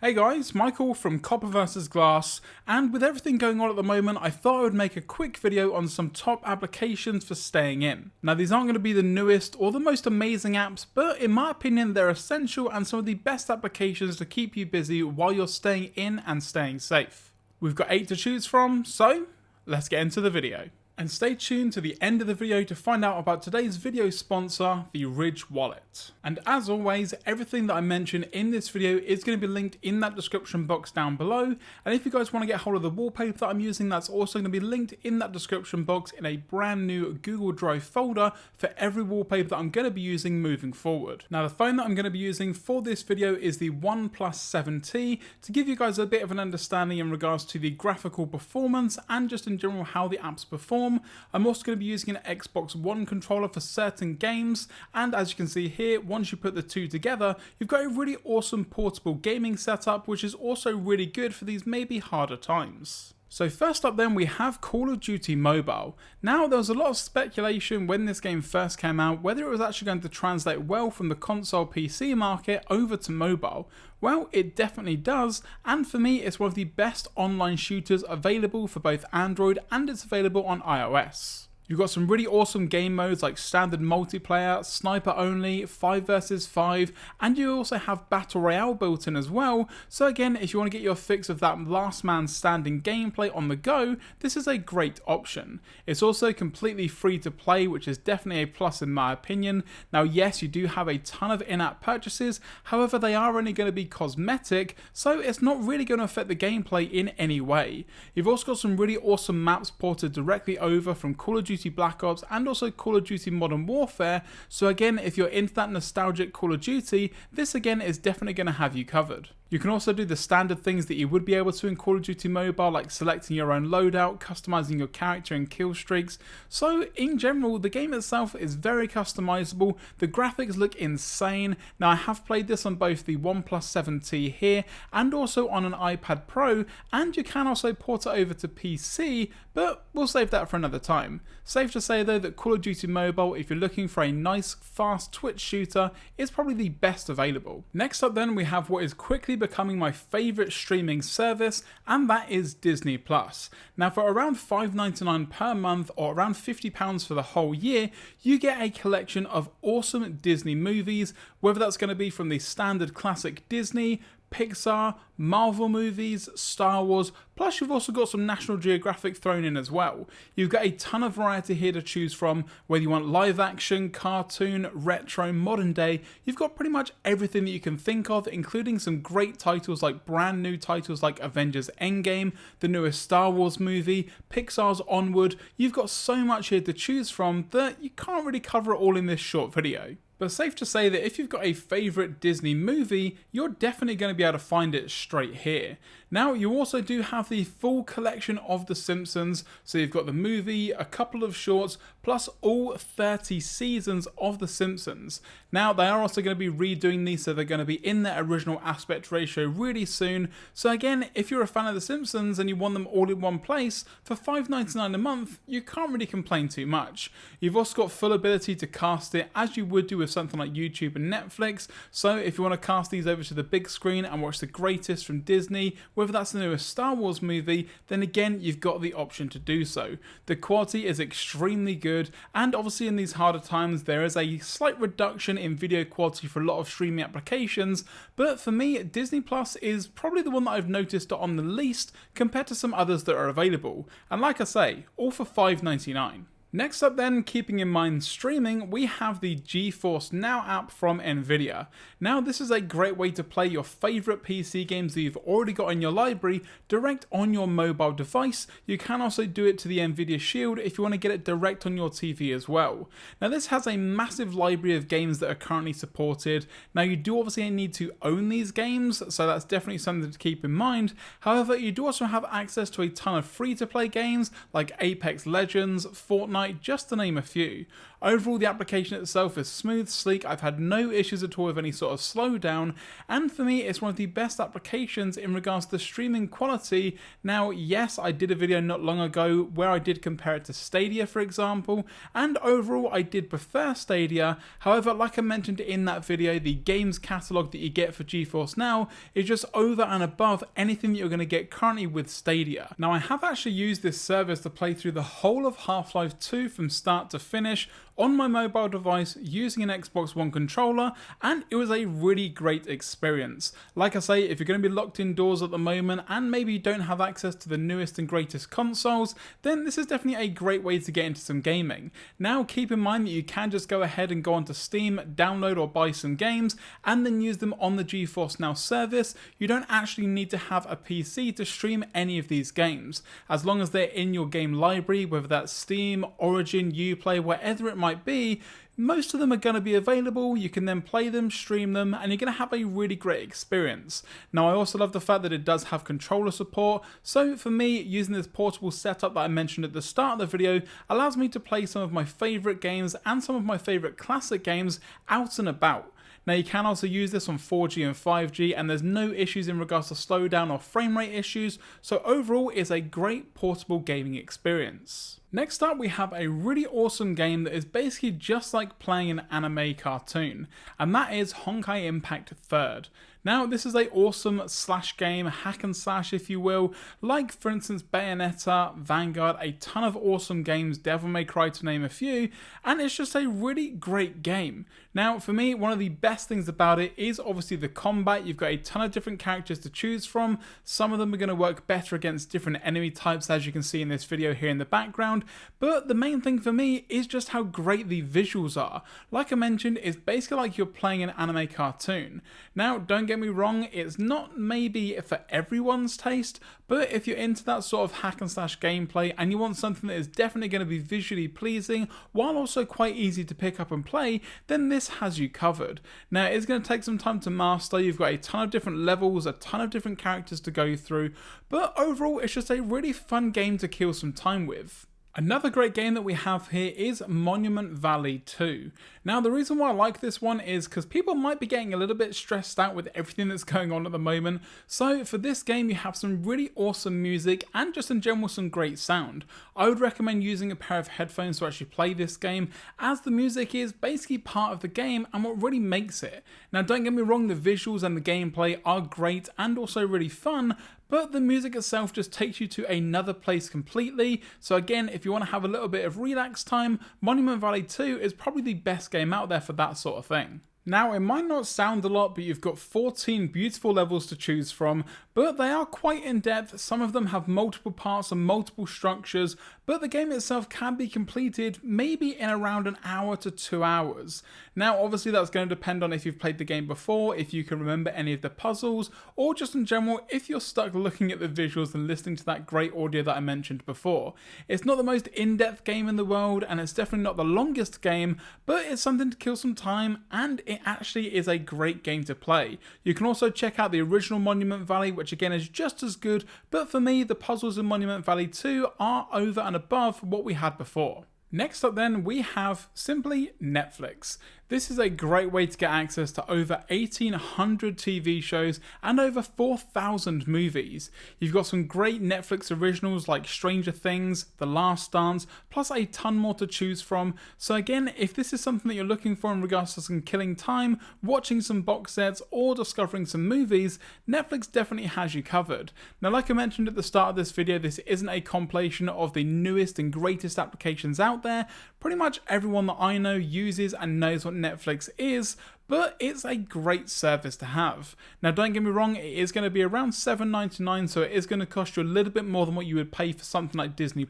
Hey guys, Michael from Copper vs Glass, and with everything going on at the moment, I thought I would make a quick video on some top applications for staying in. Now these aren't going to be the newest or the most amazing apps, but in my opinion they're essential and some of the best applications to keep you busy while you're staying in and staying safe. We've got 8 to choose from, so let's get into the video. And stay tuned to the end of the video to find out about today's video sponsor, the Ridge Wallet. And as always, everything that I mention in this video is going to be linked in that description box down below. And if you guys want to get hold of the wallpaper that I'm using, that's also going to be linked in that description box in a brand new Google Drive folder for every wallpaper that I'm going to be using moving forward. Now the phone that I'm going to be using for this video is the OnePlus 7T to give you guys a bit of an understanding in regards to the graphical performance and just in general how the apps perform. I'm also going to be using an Xbox One controller for certain games, and as you can see here, once you put the two together, you've got a really awesome portable gaming setup, which is also really good for these maybe harder times. So first up then we have Call of Duty Mobile. Now there was a lot of speculation when this game first came out whether it was actually going to translate well from the console PC market over to mobile. Well, it definitely does, and for me it's one of the best online shooters available for both Android and it's available on iOS. You've got some really awesome game modes like standard multiplayer, sniper only, 5 vs 5, and you also have battle royale built in as well. So again, if you want to get your fix of that last man standing gameplay on the go, this is a great option. It's also completely free to play, which is definitely a plus in my opinion. Now yes, you do have a ton of in-app purchases, however they are only going to be cosmetic, so it's not really going to affect the gameplay in any way. You've also got some really awesome maps ported directly over from Call of Duty Black Ops and also Call of Duty Modern Warfare, so again if you're into that nostalgic Call of Duty, this again is definitely going to have you covered. You can also do the standard things that you would be able to in Call of Duty Mobile, like selecting your own loadout, customizing your character and kill streaks. So in general, the game itself is very customizable, the graphics look insane. Now I have played this on both the OnePlus 7T here and also on an iPad Pro, and you can also port it over to PC, but we'll save that for another time. Safe to say though that Call of Duty Mobile, if you're looking for a nice fast Twitch shooter, is probably the best available. Next up then we have what is quickly becoming my favourite streaming service, and that is Disney Plus. Now for around $5.99 per month or around £50 for the whole year, you get a collection of awesome Disney movies, whether that's going to be from the standard classic Disney, Pixar, Marvel movies, Star Wars, plus you've also got some National Geographic thrown in as well. You've got a ton of variety here to choose from, whether you want live action, cartoon, retro, modern day, you've got pretty much everything that you can think of, including some great titles like brand new titles like Avengers Endgame, the newest Star Wars movie, Pixar's Onward. You've got so much here to choose from that you can't really cover it all in this short video. But safe to say that if you've got a favourite Disney movie, you're definitely going to be able to find it straight here. Now you also do have the full collection of The Simpsons, so you've got the movie, a couple of shorts, plus all 30 seasons of The Simpsons. Now they are also going to be redoing these, so they're going to be in their original aspect ratio really soon. So again, if you're a fan of The Simpsons and you want them all in one place, for $5.99 a month, you can't really complain too much. You've also got full ability to cast it as you would do with something like YouTube and Netflix, so if you want to cast these over to the big screen and watch the greatest from Disney, whether that's the newest Star Wars movie, then again you've got the option to do so. The quality is extremely good, and obviously in these harder times there is a slight reduction in video quality for a lot of streaming applications, but for me Disney Plus is probably the one that I've noticed on the least compared to some others that are available, and like I say, all for $5.99. Next up then, keeping in mind streaming, we have the GeForce Now app from Nvidia. Now this is a great way to play your favourite PC games that you've already got in your library direct on your mobile device. You can also do it to the Nvidia Shield if you want to get it direct on your TV as well. Now this has a massive library of games that are currently supported. Now you do obviously need to own these games, so that's definitely something to keep in mind. However, you do also have access to a ton of free to play games like Apex Legends, Fortnite, just to name a few. Overall, the application itself is smooth, sleek, I've had no issues at all with any sort of slowdown, and for me it's one of the best applications in regards to the streaming quality. Now yes, I did a video not long ago where I did compare it to Stadia for example, and overall I did prefer Stadia. However, like I mentioned in that video, the games catalogue that you get for GeForce Now is just over and above anything that you're going to get currently with Stadia. Now I have actually used this service to play through the whole of Half-Life 2 from start to finish on my mobile device using an Xbox One controller, and it was a really great experience. Like I say, if you're going to be locked indoors at the moment and maybe you don't have access to the newest and greatest consoles, then this is definitely a great way to get into some gaming. Now keep in mind that you can just go ahead and go onto Steam, download or buy some games, and then use them on the GeForce Now service. You don't actually need to have a PC to stream any of these games. As long as they're in your game library, whether that's Steam, Origin, Uplay, whatever it might be, most of them are going to be available. You can then play them, stream them, and you're going to have a really great experience. Now I also love the fact that it does have controller support, so for me, using this portable setup that I mentioned at the start of the video allows me to play some of my favourite games and some of my favourite classic games out and about. Now you can also use this on 4G and 5G, and there's no issues in regards to slowdown or frame rate issues, so overall it's a great portable gaming experience. Next up, we have a really awesome game that is basically just like playing an anime cartoon, and that is Honkai Impact 3rd. Now, this is a awesome slash game, hack and slash if you will, like for instance Bayonetta, Vanguard, a ton of awesome games, Devil May Cry to name a few, and it's just a really great game. Now, for me, one of the best things about it is obviously the combat. You've got a ton of different characters to choose from. Some of them are going to work better against different enemy types, as you can see in this video here in the background, but the main thing for me is just how great the visuals are. Like I mentioned, it's basically like you're playing an anime cartoon. Now, don't get me wrong, it's not maybe for everyone's taste, but if you're into that sort of hack and slash gameplay and you want something that is definitely going to be visually pleasing while also quite easy to pick up and play, then this has you covered. Now, it's going to take some time to master. You've got a ton of different levels, a ton of different characters to go through, but overall it's just a really fun game to kill some time with. Another great game that we have here is Monument Valley 2. Now, the reason why I like this one is because people might be getting a little bit stressed out with everything that's going on at the moment. So for this game, you have some really awesome music and just in general some great sound. I would recommend using a pair of headphones to actually play this game, as the music is basically part of the game and what really makes it. Now, don't get me wrong, the visuals and the gameplay are great and also really fun, but the music itself just takes you to another place completely. So again, if you want to have a little bit of relax time, Monument Valley 2 is probably the best game out there for that sort of thing. Now, it might not sound a lot, but you've got 14 beautiful levels to choose from, but they are quite in-depth. Some of them have multiple parts and multiple structures, but the game itself can be completed maybe in around an hour to 2 hours. Now, obviously that's going to depend on if you've played the game before, if you can remember any of the puzzles, or just in general, if you're stuck looking at the visuals and listening to that great audio that I mentioned before. It's not the most in-depth game in the world, and it's definitely not the longest game, but it's something to kill some time, and it actually is a great game to play. You can also check out the original Monument Valley, which again is just as good, but for me, the puzzles in Monument Valley 2 are over and above what we had before. Next up then, we have simply Netflix. This is a great way to get access to over 1,800 TV shows and over 4,000 movies. You've got some great Netflix originals like Stranger Things, The Last Dance, plus a ton more to choose from. So again, if this is something that you're looking for in regards to some killing time, watching some box sets, or discovering some movies, Netflix definitely has you covered. Now, like I mentioned at the start of this video, this isn't a compilation of the newest and greatest applications out there. Pretty much everyone that I know uses and knows what Netflix is, but it's a great service to have. Now, don't get me wrong, it is going to be around $7.99, so it is going to cost you a little bit more than what you would pay for something like Disney+,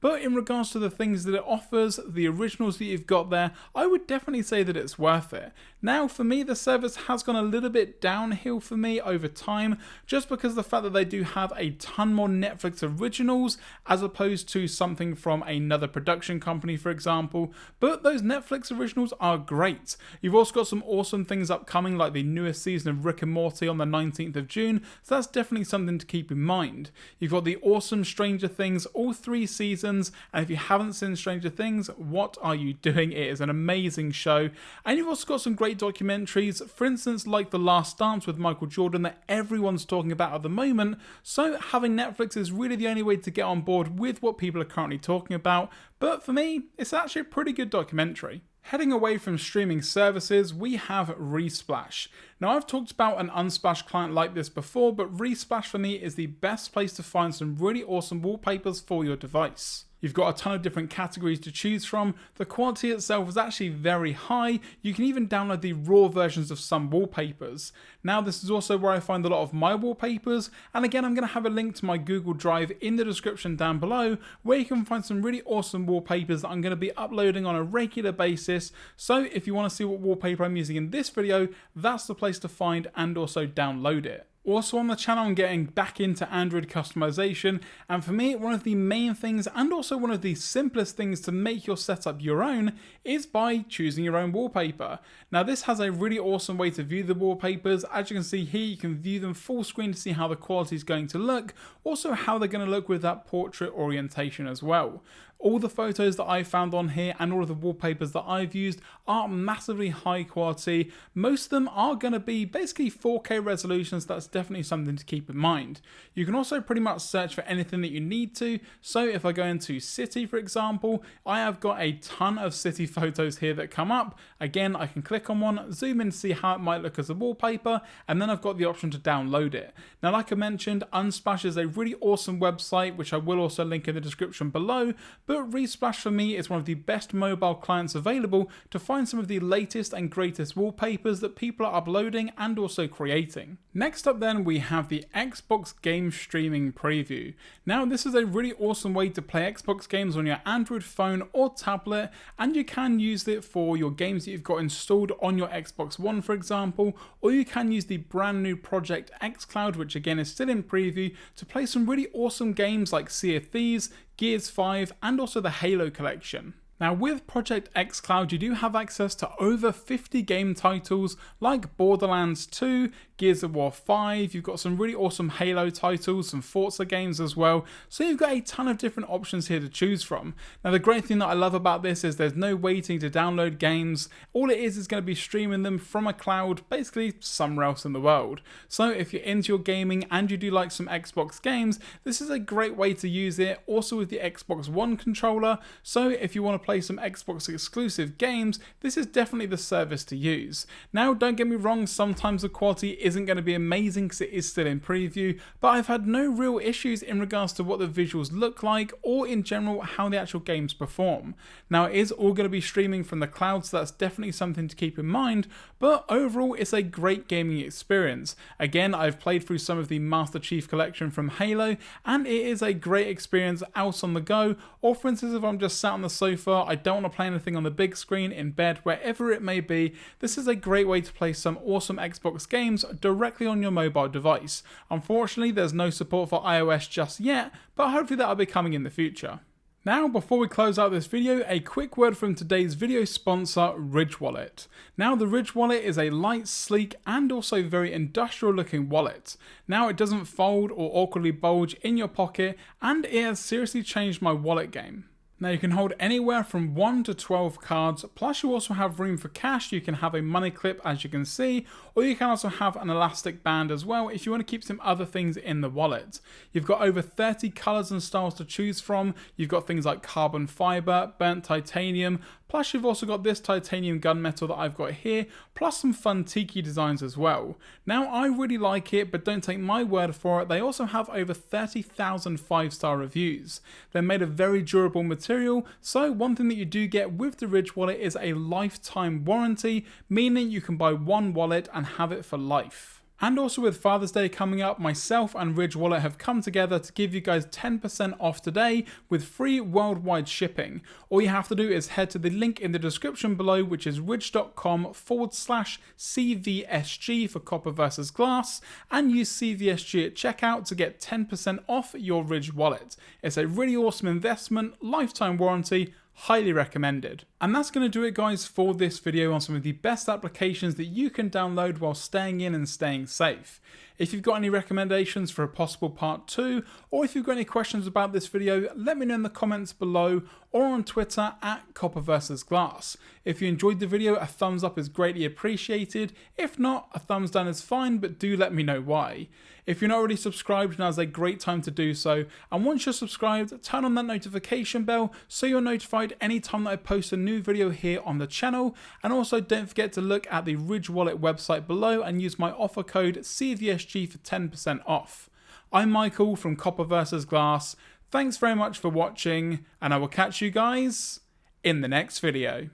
but in regards to the things that it offers, the originals that you've got there, I would definitely say that it's worth it. Now, for me, the service has gone a little bit downhill for me over time, just because of the fact that they do have a ton more Netflix originals, as opposed to something from another production company, for example, but those Netflix originals are great. You've also got some awesome things upcoming, like the newest season of Rick and Morty on the 19th of June, so that's definitely something to keep in mind. You've got the awesome Stranger Things, all 3 seasons, happens. And if you haven't seen Stranger Things, what are you doing? It is an amazing show. And you've also got some great documentaries, for instance, like The Last Dance with Michael Jordan that everyone's talking about at the moment. So having Netflix is really the only way to get on board with what people are currently talking about. But for me, it's actually a pretty good documentary. Heading away from streaming services, we have Resplash. Now, I've talked about an Unsplash client like this before, but Resplash for me is the best place to find some really awesome wallpapers for your device. You've got a ton of different categories to choose from. The quality itself is actually very high. You can even download the raw versions of some wallpapers. Now, this is also where I find a lot of my wallpapers. And again, I'm going to have a link to my Google Drive in the description down below, where you can find some really awesome wallpapers that I'm going to be uploading on a regular basis. So if you want to see what wallpaper I'm using in this video, that's the place to find and also download it. Also on the channel, I'm getting back into Android customization, and for me, one of the main things and also one of the simplest things to make your setup your own is by choosing your own wallpaper. Now, this has a really awesome way to view the wallpapers. As you can see here, you can view them full screen to see how the quality is going to look, also how they're going to look with that portrait orientation as well. All the photos that I found on here and all of the wallpapers that I've used are massively high quality. Most of them are going to be basically 4K resolutions. That's definitely something to keep in mind. You can also pretty much search for anything that you need to. So if I go into city, for example, I have got a ton of city photos here that come up. Again, I can click on one, zoom in to see how it might look as a wallpaper, and then I've got the option to download it. Now, like I mentioned, Unsplash is a really awesome website, which I will also link in the description below. But Resplash for me is one of the best mobile clients available to find some of the latest and greatest wallpapers that people are uploading and also creating. Next up then, we have the Xbox Game Streaming Preview. Now, this is a really awesome way to play Xbox games on your Android phone or tablet, and you can use it for your games that you've got installed on your Xbox One, for example, or you can use the brand new Project xCloud, which again is still in preview, to play some really awesome games like Sea of Thieves, Gears 5, and also the Halo collection. Now, with Project xCloud, you do have access to over 50 game titles like Borderlands 2, Gears of War 5, you've got some really awesome Halo titles, some Forza games as well, so you've got a ton of different options here to choose from. Now, the great thing that I love about this is there's no waiting to download games. All it is going to be streaming them from a cloud, basically somewhere else in the world. So if you're into your gaming and you do like some Xbox games, this is a great way to use it, also with the Xbox One controller. So if you want to play some Xbox exclusive games, this is definitely the service to use. Now, don't get me wrong, sometimes the quality isn't going to be amazing because it is still in preview, but I've had no real issues in regards to what the visuals look like or in general how the actual games perform. Now, it is all going to be streaming from the cloud, so that's definitely something to keep in mind, but overall it's a great gaming experience. Again, I've played through some of the Master Chief Collection from Halo, and it is a great experience out on the go, or for instance if I'm just sat on the sofa, I don't want to play anything on the big screen, in bed, wherever it may be, this is a great way to play some awesome Xbox games directly on your mobile device. Unfortunately, there's no support for iOS just yet, but hopefully that'll be coming in the future. Now, before we close out this video, a quick word from today's video sponsor, Ridge Wallet. Now, the Ridge Wallet is a light, sleek, and also very industrial looking wallet. Now, it doesn't fold or awkwardly bulge in your pocket, and it has seriously changed my wallet game. Now, you can hold anywhere from 1 to 12 cards, plus you also have room for cash. You can have a money clip, as you can see, or you can also have an elastic band as well if you want to keep some other things in the wallet. You've got over 30 colors and styles to choose from. You've got things like carbon fiber, burnt titanium, plus you've also got this titanium gunmetal that I've got here, plus some fun tiki designs as well. Now, I really like it, but don't take my word for it. They also have over 30,000 5-star reviews. They're made of very durable material, so one thing that you do get with the Ridge Wallet is a lifetime warranty, meaning you can buy one wallet and have it for life. And also with Father's Day coming up, myself and Ridge Wallet have come together to give you guys 10% off today with free worldwide shipping. All you have to do is head to the link in the description below, which is ridge.com/CVSG for copper versus glass, and use CVSG at checkout to get 10% off your Ridge Wallet. It's a really awesome investment, lifetime warranty, highly recommended. And that's going to do it, guys, for this video on some of the best applications that you can download while staying in and staying safe. If you've got any recommendations for a possible part 2, or if you've got any questions about this video, let me know in the comments below or on Twitter at Copper vs Glass. If you enjoyed the video, a thumbs up is greatly appreciated. If not, a thumbs down is fine, but do let me know why. If you're not already subscribed, now's a great time to do so. And once you're subscribed, turn on that notification bell so you're notified anytime that I post a new video here on the channel. And also don't forget to look at the Ridge Wallet website below and use my offer code CVSG for 10% off. I'm Michael from Copper vs Glass. Thanks very much for watching, and I will catch you guys in the next video.